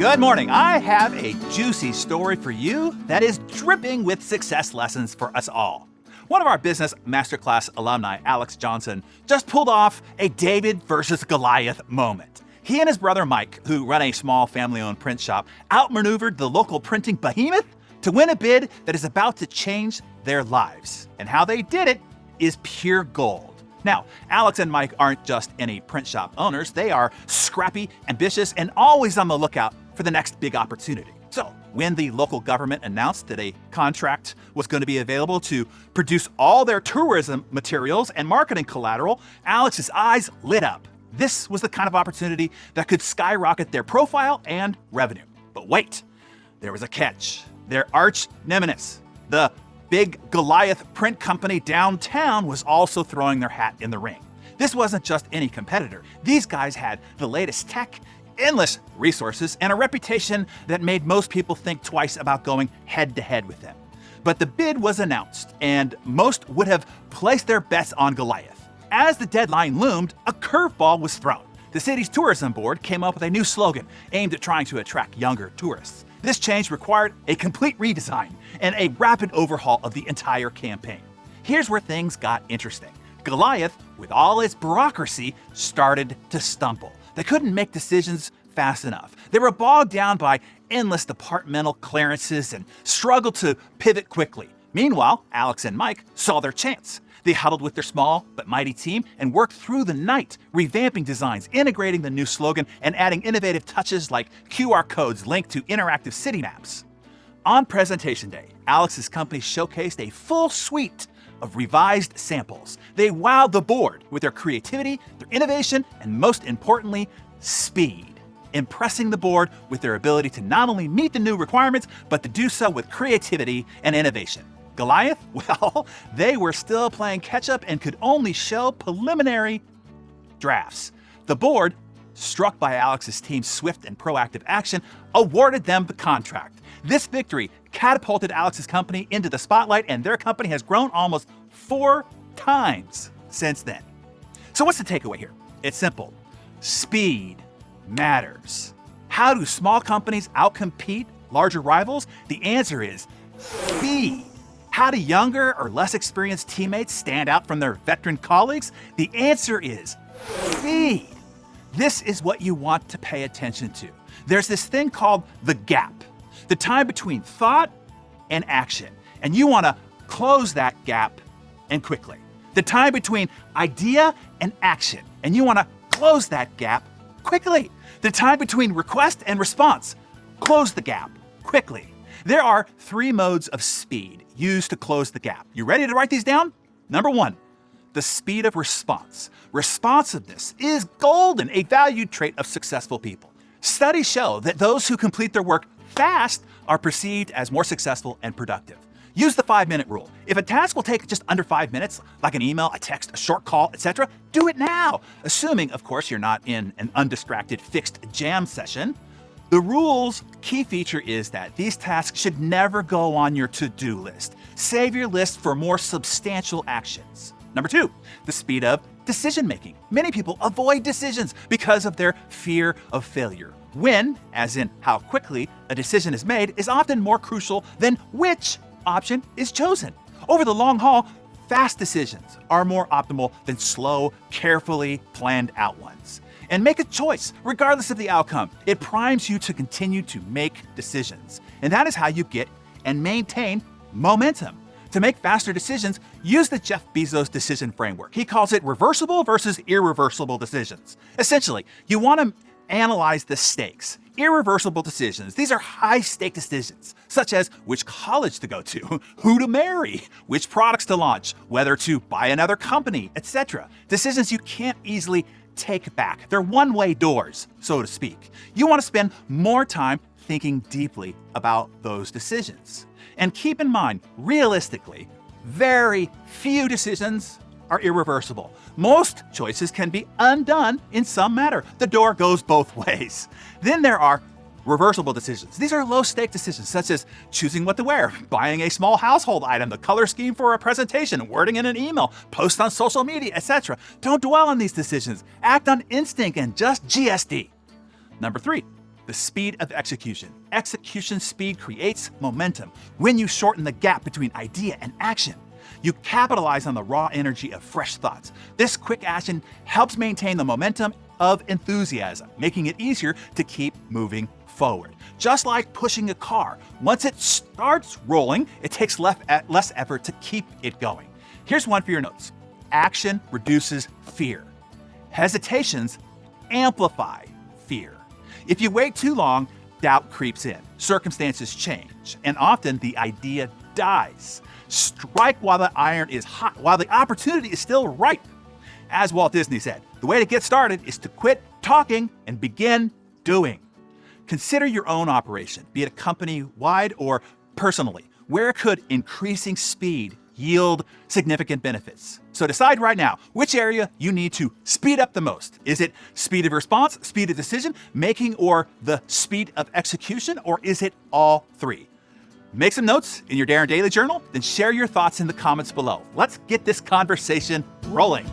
Good morning. I have a juicy story for you that is dripping with success lessons for us all. One of our business masterclass alumni, Alex Johnson, just pulled off a David versus Goliath moment. He and his brother Mike, who run a small family-owned print shop, outmaneuvered the local printing behemoth to win a bid that is about to change their lives. And how they did it is pure gold. Now, Alex and Mike aren't just any print shop owners. They are scrappy, ambitious, and always on the lookout for the next big opportunity. So, when the local government announced that a contract was going to be available to produce all their tourism materials and marketing collateral, Alex's eyes lit up. This was the kind of opportunity that could skyrocket their profile and revenue. But wait, there was a catch. Their arch nemesis, the big Goliath print company downtown, was also throwing their hat in the ring. This wasn't just any competitor. These guys had the latest tech, endless resources, and a reputation that made most people think twice about going head-to-head with them. But the bid was announced, and most would have placed their bets on Goliath. As the deadline loomed, a curveball was thrown. The city's tourism board came up with a new slogan aimed at trying to attract younger tourists. This change required a complete redesign and a rapid overhaul of the entire campaign. Here's where things got interesting. Goliath, with all its bureaucracy, started to stumble. They couldn't make decisions fast enough. They were bogged down by endless departmental clearances and struggled to pivot quickly. Meanwhile, Alex and Mike saw their chance. They huddled with their small but mighty team and worked through the night, revamping designs, integrating the new slogan, and adding innovative touches like QR codes linked to interactive city maps. On presentation day, Alex's company showcased a full suite of revised samples. They wowed the board with their creativity, their innovation, and most importantly, speed, impressing the board with their ability to not only meet the new requirements, but to do so with creativity and innovation. Goliath? Well, they were still playing catch-up and could only show preliminary drafts. The board, struck by Alex's team's swift and proactive action, awarded them the contract. This victory catapulted Alex's company into the spotlight, and their company has grown almost 4 times since then. So what's the takeaway here? It's simple. Speed matters. How do small companies outcompete larger rivals? The answer is speed. How do younger or less experienced teammates stand out from their veteran colleagues? The answer is speed. This is what you want to pay attention to. There's this thing called the gap, the time between thought and action, and you want to close that gap and quickly. The time between idea and action, and you want to close that gap quickly. The time between request and response, close the gap quickly. There are 3 modes of speed used to close the gap. You ready to write these down? Number 1, the speed of response. Responsiveness is golden, a valued trait of successful people. Studies show that those who complete their work fast are perceived as more successful and productive. Use the 5-minute rule. If a task will take just under 5 minutes, like an email, a text, a short call, etc., do it now, assuming, of course, you're not in an undistracted fixed jam session. The rule's key feature is that these tasks should never go on your to-do list. Save your list for more substantial actions. Number 2, the speed of decision-making. Many people avoid decisions because of their fear of failure. When, as in how quickly a decision is made, is often more crucial than which option is chosen. Over the long haul, fast decisions are more optimal than slow, carefully planned out ones. And make a choice, regardless of the outcome. It primes you to continue to make decisions. And that is how you get and maintain momentum. To make faster decisions, use the Jeff Bezos decision framework. He calls it reversible versus irreversible decisions. Essentially, you want to analyze the stakes. Irreversible decisions, these are high-stake decisions, such as which college to go to, who to marry, which products to launch, whether to buy another company, etc. Decisions you can't easily take back. They're one-way doors, so to speak. You want to spend more time thinking deeply about those decisions. And keep in mind, realistically, very few decisions are irreversible. Most choices can be undone in some manner. The door goes both ways. Then there are reversible decisions. These are low-stake decisions, such as choosing what to wear, buying a small household item, the color scheme for a presentation, wording in an email, post on social media, etc. Don't dwell on these decisions. Act on instinct and just GSD. Number 3, the speed of execution. Execution speed creates momentum. When you shorten the gap between idea and action, you capitalize on the raw energy of fresh thoughts. This quick action helps maintain the momentum of enthusiasm, making it easier to keep moving forward. Just like pushing a car, once it starts rolling, it takes less effort to keep it going. Here's one for your notes. Action reduces fear. Hesitations amplify fear. If you wait too long, doubt creeps in, circumstances change, and often the idea dies. Strike while the iron is hot, while the opportunity is still ripe. As Walt Disney said, the way to get started is to quit talking and begin doing. Consider your own operation, be it a company-wide or personally. Where could increasing speed yield significant benefits? So decide right now which area you need to speed up the most. Is it speed of response, speed of decision making, or the speed of execution, or is it all three? Make some notes in your Darren Daily Journal, then share your thoughts in the comments below. Let's get this conversation rolling.